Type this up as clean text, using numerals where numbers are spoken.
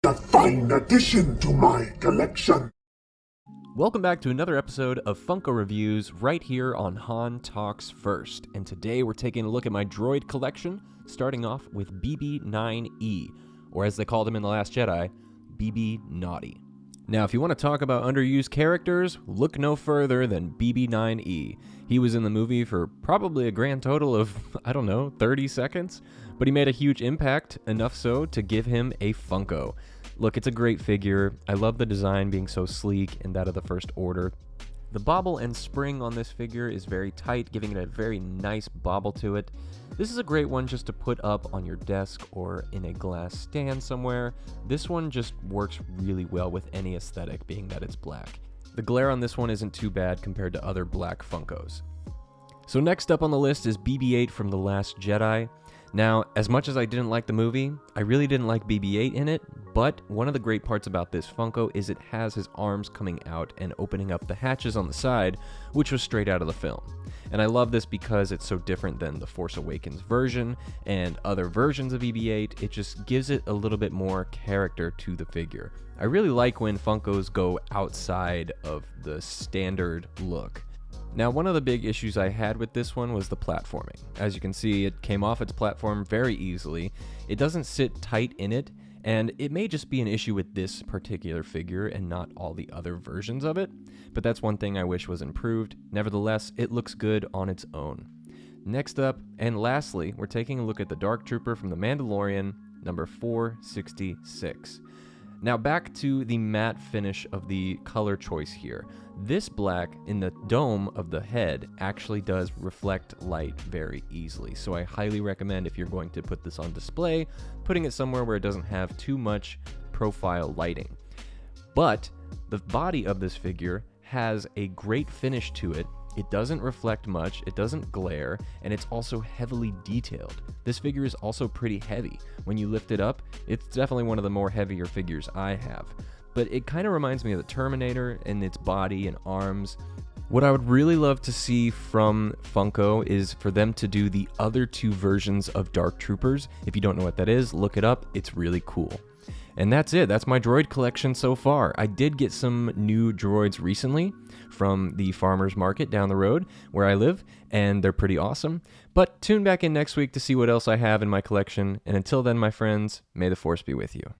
a fine addition to my collection. Welcome back to another episode of Funko Reviews right here on Han Talks First. And today we're taking a look at my droid collection, starting off with BB-9E, or as they called him in The Last Jedi, BB Naughty. Now, if you want to talk about underused characters, look no further than BB-9E. He was in the movie for probably a grand total of, 30 seconds, but he made a huge impact, enough so to give him a Funko. Look, it's a great figure. I love the design being so sleek and that of the First Order. The bobble and spring on this figure is very tight, giving it a very nice bobble to it. This is a great one just to put up on your desk or in a glass stand somewhere. This one just works really well with any aesthetic, being that it's black. The glare on this one isn't too bad compared to other black Funkos. So next up on the list is BB-8 from The Last Jedi. Now, as much as I didn't like the movie, I really didn't like BB-8 in it, but one of the great parts about this Funko is it has his arms coming out and opening up the hatches on the side, which was straight out of the film. And I love this because it's so different than the Force Awakens version and other versions of BB-8. It just gives it a little bit more character to the figure. I really like when Funkos go outside of the standard look. Now, one of the big issues I had with this one was the platforming. As you can see, it came off its platform very easily. It doesn't sit tight in it, and it may just be an issue with this particular figure and not all the other versions of it, but that's one thing I wish was improved. Nevertheless, it looks good on its own. Next up, and lastly, we're taking a look at the Dark Trooper from The Mandalorian, number 466. Now back to the matte finish of the color choice here. This black in the dome of the head actually does reflect light very easily, so I highly recommend, if you're going to put this on display, putting it somewhere where it doesn't have too much profile lighting. But the body of this figure has a great finish to it. It doesn't reflect much, it doesn't glare, and it's also heavily detailed. This figure is also pretty heavy. When you lift it up, it's definitely one of the more heavier figures I have. But it kind of reminds me of the Terminator in its body and arms. What I would really love to see from Funko is for them to do the other two versions of Dark Troopers. If you don't know what that is, look it up. It's really cool. And that's it. That's my droid collection so far. I did get some new droids recently from the farmer's market down the road where I live, and they're pretty awesome. But tune back in next week to see what else I have in my collection. And until then, my friends, may the Force be with you.